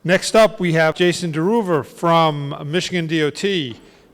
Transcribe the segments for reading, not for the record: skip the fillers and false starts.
Next up, we have Jason DeReRuyver from Michigan DOT.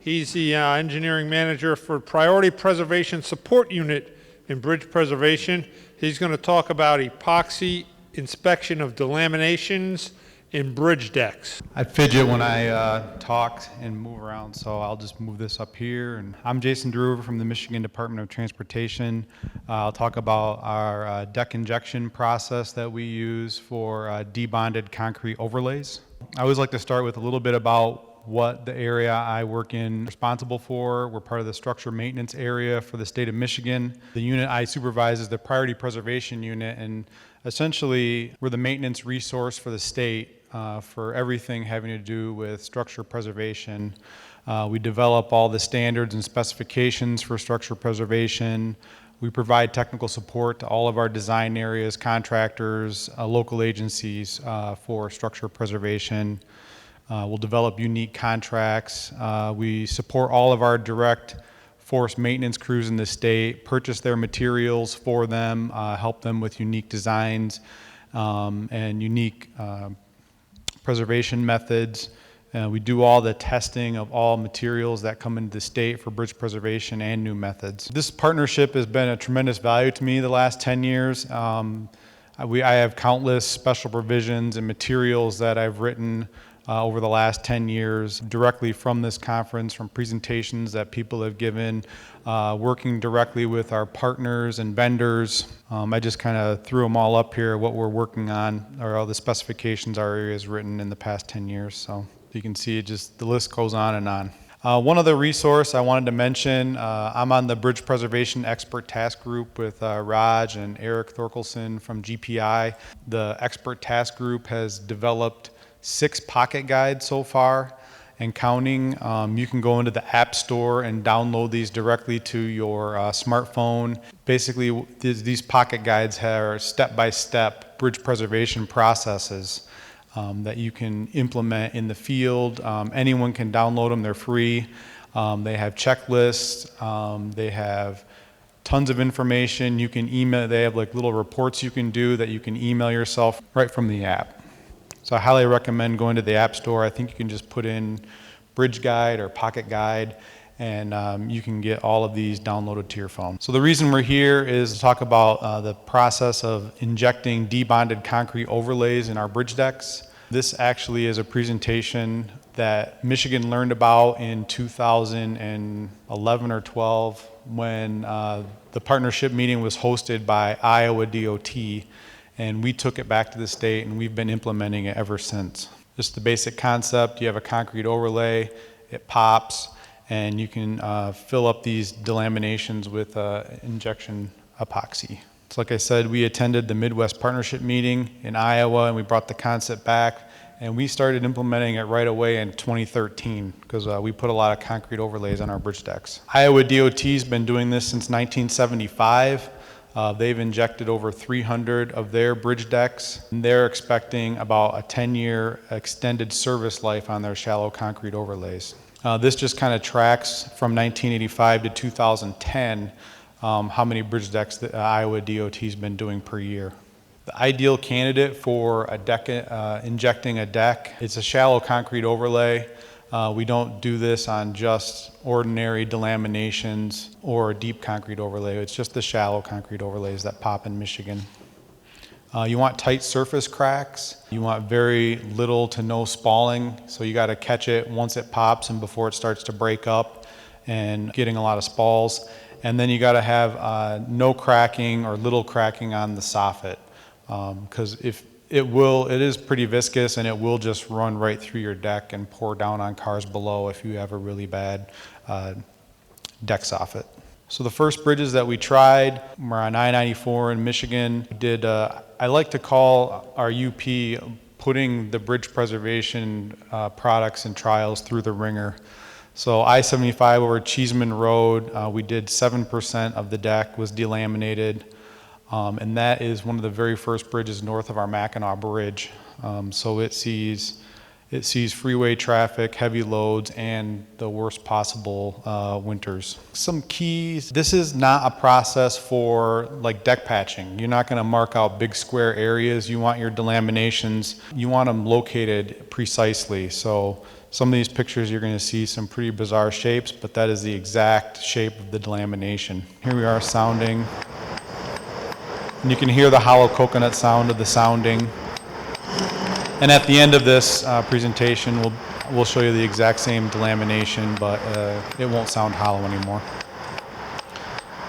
He's the engineering manager for Priority Preservation Support Unit in Bridge Preservation. He's going to talk about epoxy inspection of delaminations in bridge decks. I fidget when I talk and move around, so I'll just move this up here. And I'm Jason DeReRuyver from the Michigan Department of Transportation. I'll talk about our deck injection process that we use for debonded concrete overlays. I always like to start with a little bit about what the area I work in is responsible for. We're part of the structure maintenance area for the state of Michigan. The unit I supervise is the Priority Preservation Unit, and essentially we're the maintenance resource for the state for everything having to do with structure preservation. We develop all the standards and specifications for structure preservation. We provide technical support to all of our design areas, contractors, local agencies for structure preservation. We'll develop unique contracts. We support all of our direct force maintenance crews in the state, purchase their materials for them, help them with unique designs and unique preservation methods. We do all the testing of all materials that come into the state for bridge preservation and new methods. This partnership has been a tremendous value to me the last 10 years. I have countless special provisions and materials that I've written over the last 10 years directly from this conference, from presentations that people have given, working directly with our partners and vendors. I just kind of threw them all up here, what we're working on, or all the specifications our area has written in the past 10 years. So you can see the list goes on and on. One other resource I wanted to mention, I'm on the Bridge Preservation Expert Task Group with Raj and Eric Thorkelson from GPI. The Expert Task Group has developed 6 pocket guides so far and counting. You can go into the App Store and download these directly to your smartphone. Basically, these pocket guides have step-by-step bridge preservation processes that you can implement in the field. Anyone can download them, they're free. They have checklists, they have tons of information. You can email, they have like little reports you can do that you can email yourself right from the app. So I highly recommend going to the App Store. I think you can just put in Bridge Guide or Pocket Guide, and you can get all of these downloaded to your phone. So the reason we're here is to talk about the process of injecting debonded concrete overlays in our bridge decks. This actually is a presentation that Michigan learned about in 2011 or 12 when the partnership meeting was hosted by Iowa DOT. And we took it back to the state, and we've been implementing it ever since. Just the basic concept, you have a concrete overlay, it pops, and you can fill up these delaminations with injection epoxy. So like I said, we attended the Midwest Partnership meeting in Iowa, and we brought the concept back, and we started implementing it right away in 2013 because we put a lot of concrete overlays on our bridge decks. Iowa DOT's been doing this since 1975. They've injected over 300 of their bridge decks, and they're expecting about a 10-year extended service life on their shallow concrete overlays. This just kind of tracks from 1985 to 2010 how many bridge decks the Iowa DOT's been doing per year. The ideal candidate for a deck, injecting a deck, it's a shallow concrete overlay. We don't do this on just ordinary delaminations or a deep concrete overlay. It's just the shallow concrete overlays that pop in Michigan. You want tight surface cracks. You want very little to no spalling. So you got to catch it once it pops and before it starts to break up and getting a lot of spalls. And then you got to have no cracking or little cracking on the soffit. Because if it is pretty viscous and it will just run right through your deck and pour down on cars below if you have a really bad deck soffit. So the first bridges that we tried were on I-94 in Michigan. We did, I like to call our UP putting the bridge preservation products and trials through the ringer. So I-75 over Cheeseman Road, we did 7% of the deck was delaminated. And that is one of the very first bridges north of our Mackinac Bridge. So it sees It sees freeway traffic, heavy loads, and the worst possible winters. Some keys: this is not a process for like deck patching. You're not going to mark out big square areas. You want your delaminations, you want them located precisely. So some of these pictures you're going to see some pretty bizarre shapes, but that is the exact shape of the delamination. Here we are sounding, and you can hear the hollow coconut sound of the sounding. And at the end of this presentation, we'll show you the exact same delamination, but it won't sound hollow anymore.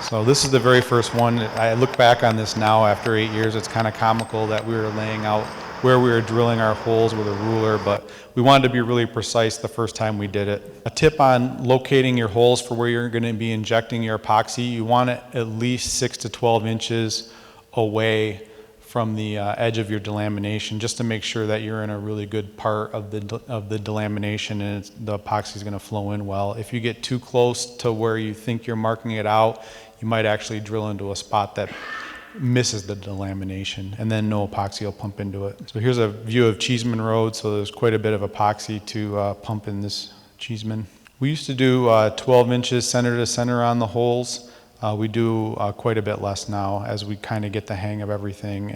So this is the very first one. I look back on this now after 8 years. It's kind of comical that we were laying out where we were drilling our holes with a ruler, but we wanted to be really precise the first time we did it. A tip on locating your holes for where you're going to be injecting your epoxy: you want it at least 6 to 12 inches away from the edge of your delamination, just to make sure that you're in a really good part of the delamination and the epoxy is going to flow in well. If you get too close to where you think you're marking it out, you might actually drill into a spot that misses the delamination, and then no epoxy will pump into it. So here's a view of Cheeseman Road. So there's quite a bit of epoxy to pump in this Cheeseman. We used to do 12 inches center to center on the holes. We do quite a bit less now as we kind of get the hang of everything.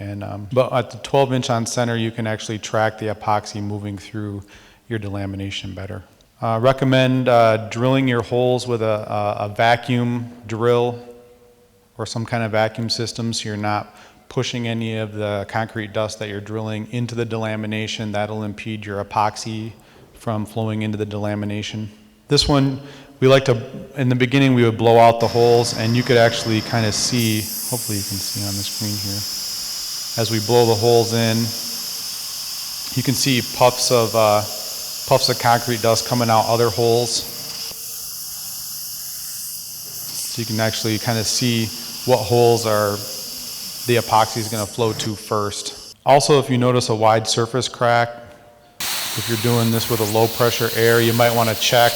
But at the 12-inch on center, you can actually track the epoxy moving through your delamination better. Recommend drilling your holes with a vacuum drill or some kind of vacuum system, so you're not pushing any of the concrete dust that you're drilling into the delamination. That'll impede your epoxy from flowing into the delamination. This one, we like to, in the beginning, we would blow out the holes, and you could actually kind of see, hopefully you can see on the screen here, as we blow the holes in, you can see puffs of concrete dust coming out other holes. So you can actually kind of see what holes the epoxy is going to flow to first. Also, if you notice a wide surface crack, if you're doing this with a low pressure air, you might want to check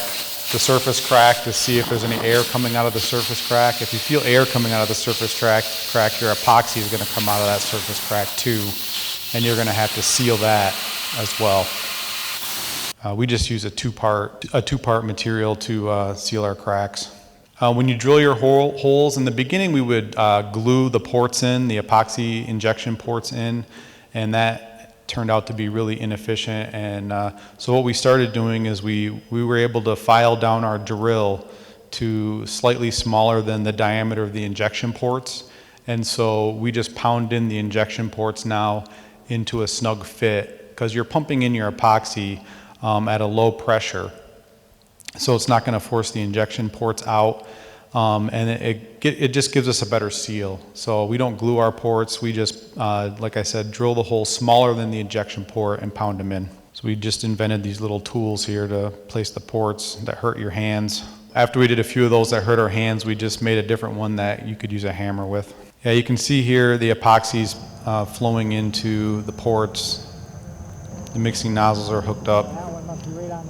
the surface crack to see if there's any air coming out of the surface crack. If you feel air coming out of the surface crack, your epoxy is going to come out of that surface crack too, and you're going to have to seal that as well. We just use a two-part material to seal our cracks. When you drill your holes, in the beginning we would glue the ports in, the epoxy injection ports in, and that turned out to be really inefficient. And so what we started doing is we were able to file down our drill to slightly smaller than the diameter of the injection ports. And so we just pound in the injection ports now into a snug fit, because you're pumping in your epoxy at a low pressure. So it's not going to force the injection ports out, and it just gives us a better seal. So we don't glue our ports. We just, like I said, drill the hole smaller than the injection port and pound them in. So we just invented these little tools here to place the ports that hurt your hands. After we did a few of those that hurt our hands, we just made a different one that you could use a hammer with. Yeah, you can see here the epoxy's flowing into the ports. The mixing nozzles are hooked up.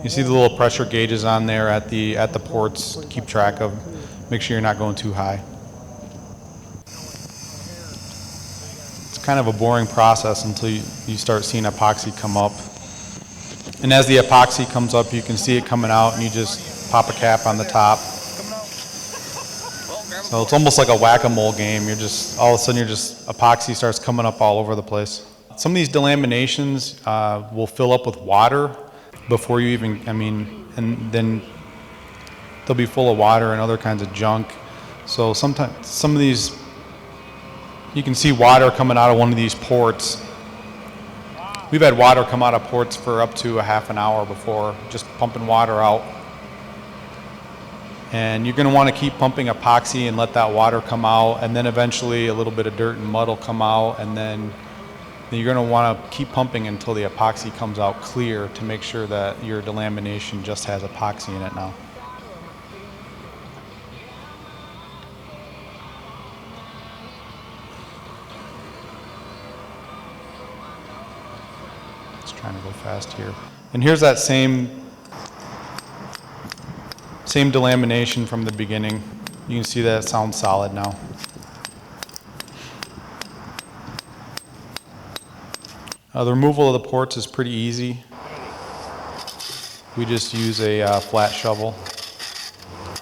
You see the little pressure gauges on there at the ports to keep track of. Make sure you're not going too high. It's kind of a boring process until you start seeing epoxy come up. And as the epoxy comes up, you can see it coming out, and you just pop a cap on the top. So it's almost like a whack-a-mole game. You're just, all of a sudden, epoxy starts coming up all over the place. Some of these delaminations will fill up with water before you even, and then they'll be full of water and other kinds of junk. So sometimes, some of these, you can see water coming out of one of these ports. We've had water come out of ports for up to a half an hour before, just pumping water out. And you're going to want to keep pumping epoxy and let that water come out, and then eventually a little bit of dirt and mud will come out, and then you're going to want to keep pumping until the epoxy comes out clear to make sure that your delamination just has epoxy in it now. Just trying to go fast here. And here's that same delamination from the beginning. You can see that it sounds solid now. The removal of the ports is pretty easy. We just use a flat shovel.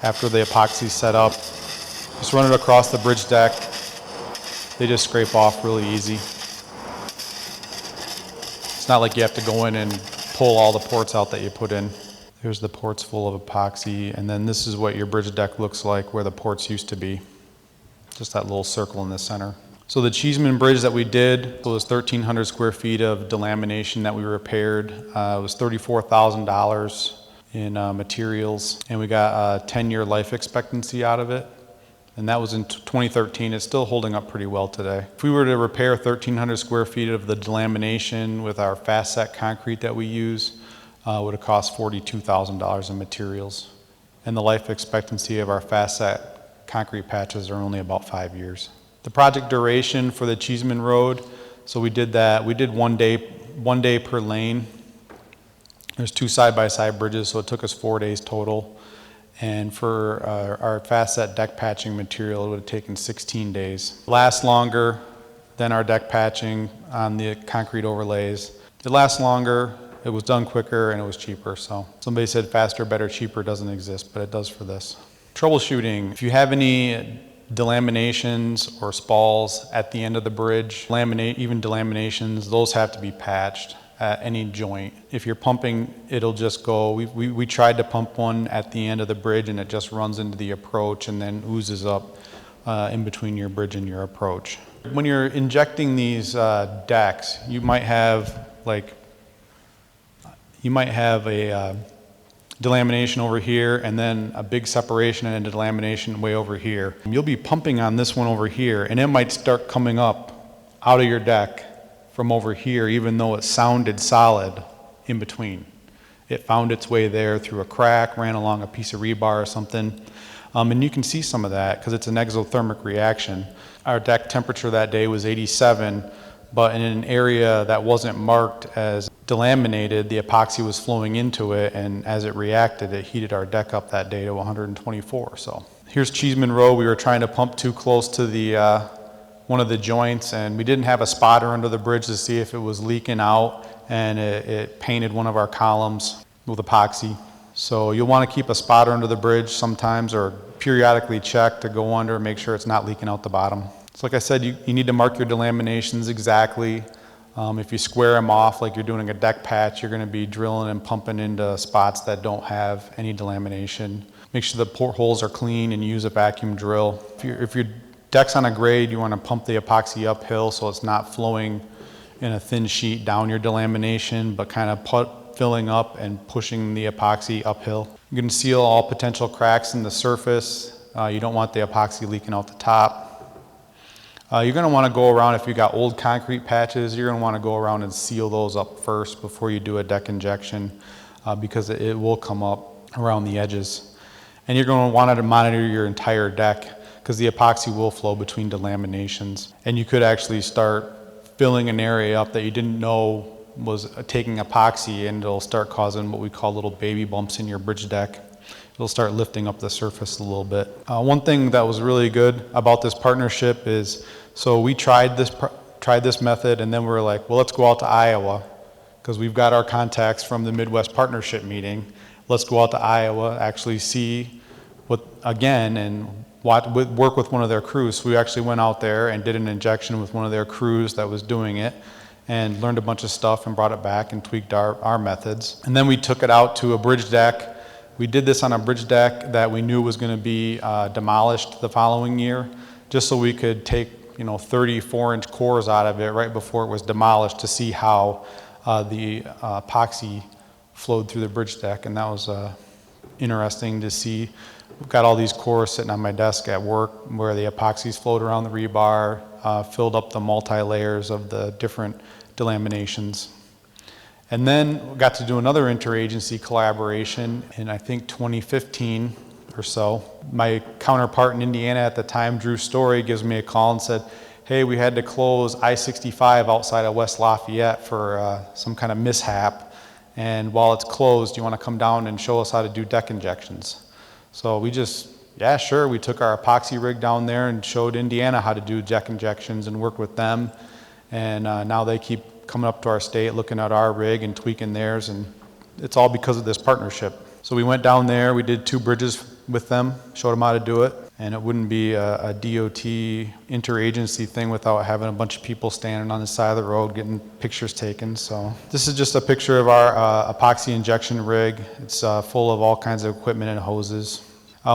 After the epoxy's set up, just run it across the bridge deck. They just scrape off really easy. It's not like you have to go in and pull all the ports out that you put in. There's the ports full of epoxy, and then this is what your bridge deck looks like where the ports used to be. Just that little circle in the center. So the Cheeseman Bridge that we did was 1,300 square feet of delamination that we repaired. It was $34,000 in materials, and we got a 10-year life expectancy out of it. And that was in 2013. It's still holding up pretty well today. If we were to repair 1,300 square feet of the delamination with our fast set concrete that we use, it would have cost $42,000 in materials. And the life expectancy of our fast set concrete patches are only about 5 years. The project duration for the Cheeseman Road, so we did 1 day per lane. There's 2 side-by-side bridges, so it took us 4 days total. And for our fast set deck patching material, it would have taken 16 days. It lasts longer than our deck patching on the concrete overlays. It lasts longer, it was done quicker, and it was cheaper. So somebody said faster, better, cheaper doesn't exist, but it does for this. Troubleshooting. If you have any delaminations or spalls at the end of the bridge, even delaminations, those have to be patched at any joint. If you're pumping, it'll just go. We tried to pump one at the end of the bridge, and it just runs into the approach and then oozes up in between your bridge and your approach. When you're injecting these decks, you might have a delamination over here and then a big separation and a delamination way over here. You'll be pumping on this one over here, and it might start coming up out of your deck from over here, even though it sounded solid in between. It found its way there through a crack, ran along a piece of rebar or something. And you can see some of that because it's an exothermic reaction. Our deck temperature that day was 87, but in an area that wasn't marked as delaminated, the epoxy was flowing into it, and as it reacted, it heated our deck up that day to 124. So here's Cheeseman Road. We were trying to pump too close to the one of the joints, and we didn't have a spotter under the bridge to see if it was leaking out, and it painted one of our columns with epoxy. So you'll want to keep a spotter under the bridge sometimes, or periodically check to go under and make sure it's not leaking out the bottom. So like I said, you need to mark your delaminations exactly. If you square them off like you're doing a deck patch, you're going to be drilling and pumping into spots that don't have any delamination. Make sure the portholes are clean and use a vacuum drill. If your deck's on a grade, you want to pump the epoxy uphill so it's not flowing in a thin sheet down your delamination, but kind of filling up and pushing the epoxy uphill. You can seal all potential cracks in the surface. You don't want the epoxy leaking out the top. You're going to want to go around, if you got old concrete patches, you're going to want to go around and seal those up first before you do a deck injection, because it will come up around the edges. And you're going to want to monitor your entire deck, because the epoxy will flow between delaminations. And you could actually start filling an area up that you didn't know was taking epoxy, and it'll start causing what we call little baby bumps in your bridge deck. It'll start lifting up the surface a little bit. One thing that was really good about this partnership is, so we tried this method, and then we were like, well, let's go out to Iowa, because we've got our contacts from the Midwest Partnership meeting. Let's go out to Iowa, actually see what, again, and work with one of their crews. So we actually went out there and did an injection with one of their crews that was doing it, and learned a bunch of stuff and brought it back and tweaked our methods. And then we took it out to a bridge deck. We did this on a bridge deck that we knew was going to be demolished the following year, just so we could take 34-inch cores out of it right before it was demolished to see how the epoxy flowed through the bridge deck. And that was interesting to see. We've got all these cores sitting on my desk at work where the epoxies flowed around the rebar, filled up the multi-layers of the different delaminations. And then we got to do another interagency collaboration in, I think, 2015 or so. My counterpart in Indiana at the time, Drew Story, gives me a call and said, hey, we had to close I-65 outside of West Lafayette for some kind of mishap. And while it's closed, you want to come down and show us how to do deck injections. So we just, yeah, sure. We took our epoxy rig down there and showed Indiana how to do deck injections and worked with them. And now they keep coming up to our state, looking at our rig and tweaking theirs, and it's all because of this partnership. So we went down there, we did 2 bridges with them, showed them how to do it, and it wouldn't be a DOT interagency thing without having a bunch of people standing on the side of the road getting pictures taken. So this is just a picture of our epoxy injection rig. It's full of all kinds of equipment and hoses.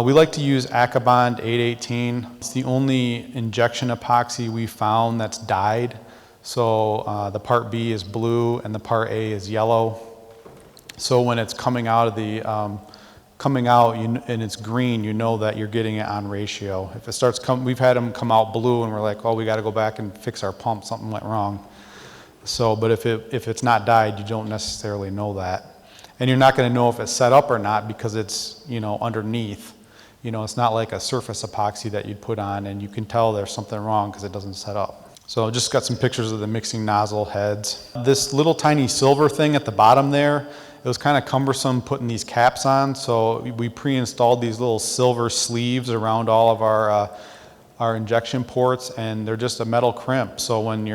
We like to use Acabond 818. It's the only injection epoxy we found that's dyed. So the part B is blue and the part A is yellow. So when it's coming out of the and it's green, you know that you're getting it on ratio. If it starts we've had them come out blue and we're like, oh, we got to go back and fix our pump, something went wrong. So, but if it's not dyed, you don't necessarily know that. And you're not going to know if it's set up or not because it's, underneath. It's not like a surface epoxy that you'd put on and you can tell there's something wrong because it doesn't set up. So I just got some pictures of the mixing nozzle heads. This little tiny silver thing at the bottom there, it was kind of cumbersome putting these caps on, so we pre-installed these little silver sleeves around all of our injection ports, and they're just a metal crimp. So when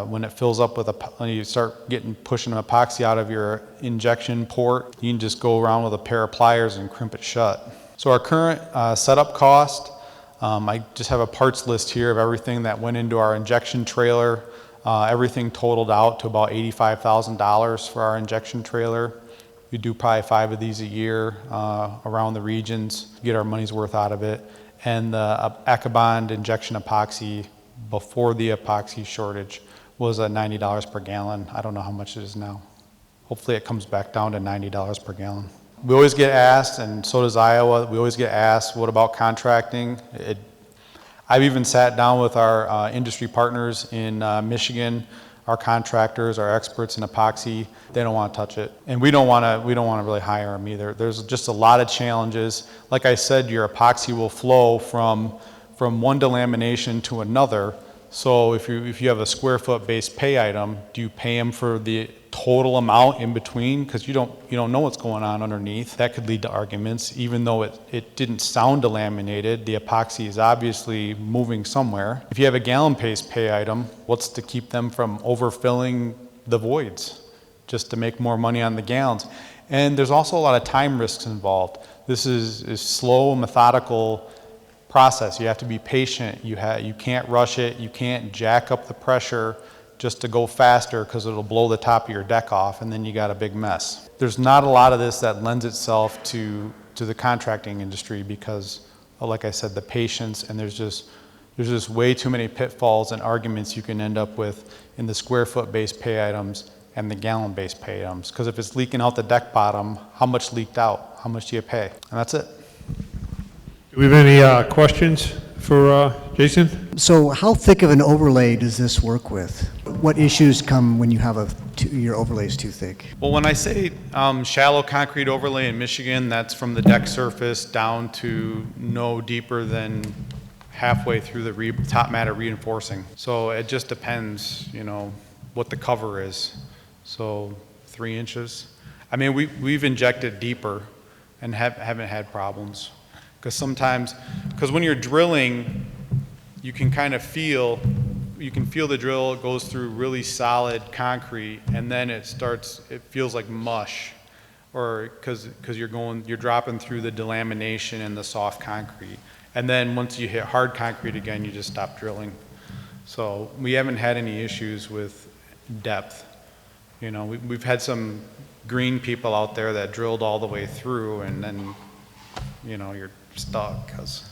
when it fills up with when you start pushing epoxy out of your injection port, you can just go around with a pair of pliers and crimp it shut. So our current setup cost, I just have a parts list here of everything that went into our injection trailer. Everything totaled out to about $85,000 for our injection trailer. We do probably 5 of these a year around the regions, get our money's worth out of it. And the Acabond injection epoxy before the epoxy shortage was $90 per gallon. I don't know how much it is now. Hopefully it comes back down to $90 per gallon. We always get asked, and so does Iowa, we always get asked, what about contracting? I've even sat down with our industry partners in Michigan, our contractors, our experts in epoxy. They don't want to touch it, and we don't want to really hire them either. There's just a lot of challenges. Like I said, your epoxy will flow from one delamination to another. So if you have a square foot based pay item, do you pay them for the total amount in between? Because you don't know what's going on underneath. That could lead to arguments. Even though it didn't sound delaminated, the epoxy is obviously moving somewhere. If you have a gallon paste pay item, what's to keep them from overfilling the voids just to make more money on the gallons? And there's also a lot of time risks involved. This is slow, methodical process. You have to be patient. You can't rush it. You can't jack up the pressure just to go faster because it'll blow the top of your deck off, and then you got a big mess. There's not a lot of this that lends itself to the contracting industry because, like I said, the patience, and there's just way too many pitfalls and arguments you can end up with in the square foot based pay items and the gallon based pay items. Because if it's leaking out the deck bottom, how much leaked out? How much do you pay? And that's it. Do we have any questions for Jason? So how thick of an overlay does this work with? What issues come when you have your overlay is too thick? Well, when I say shallow concrete overlay in Michigan, that's from the deck surface down to no deeper than halfway through the top matter reinforcing. So it just depends, what the cover is. So 3 inches. I mean, we've injected deeper and haven't had problems. Because when you're drilling, you can kind of feel the drill goes through really solid concrete, and then it feels like mush, or because you're dropping through the delamination and the soft concrete. And then once you hit hard concrete again, you just stop drilling. So we haven't had any issues with depth. We've had some green people out there that drilled all the way through, and then, you're stuck because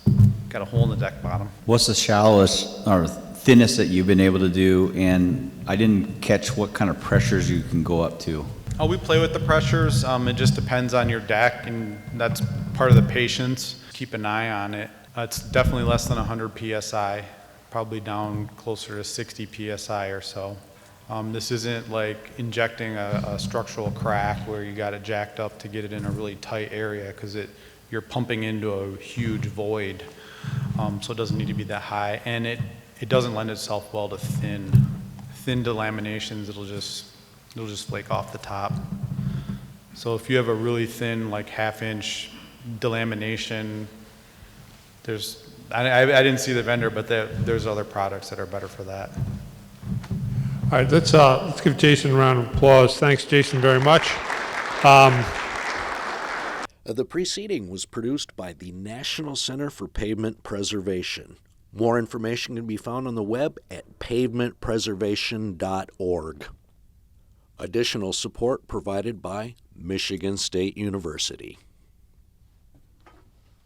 got a hole in the deck bottom. What's the shallowest or thinnest that you've been able to do? And I didn't catch what kind of pressures you can go up to. Oh, we play with the pressures. It just depends on your deck, and that's part of the patience. Keep an eye on it. It's definitely less than 100 psi, probably down closer to 60 psi or so. This isn't like injecting a structural crack where you got it jacked up to get it in a really tight area, because you're pumping into a huge void, so it doesn't need to be that high, and it doesn't lend itself well to thin delaminations. It'll just flake off the top. So if you have a really thin, like half-inch delamination, I didn't see the vendor, but there's other products that are better for that. All right, let's give Jason a round of applause. Thanks, Jason, very much. The preceding was produced by the National Center for Pavement Preservation. More information can be found on the web at pavementpreservation.org. Additional support provided by Michigan State University.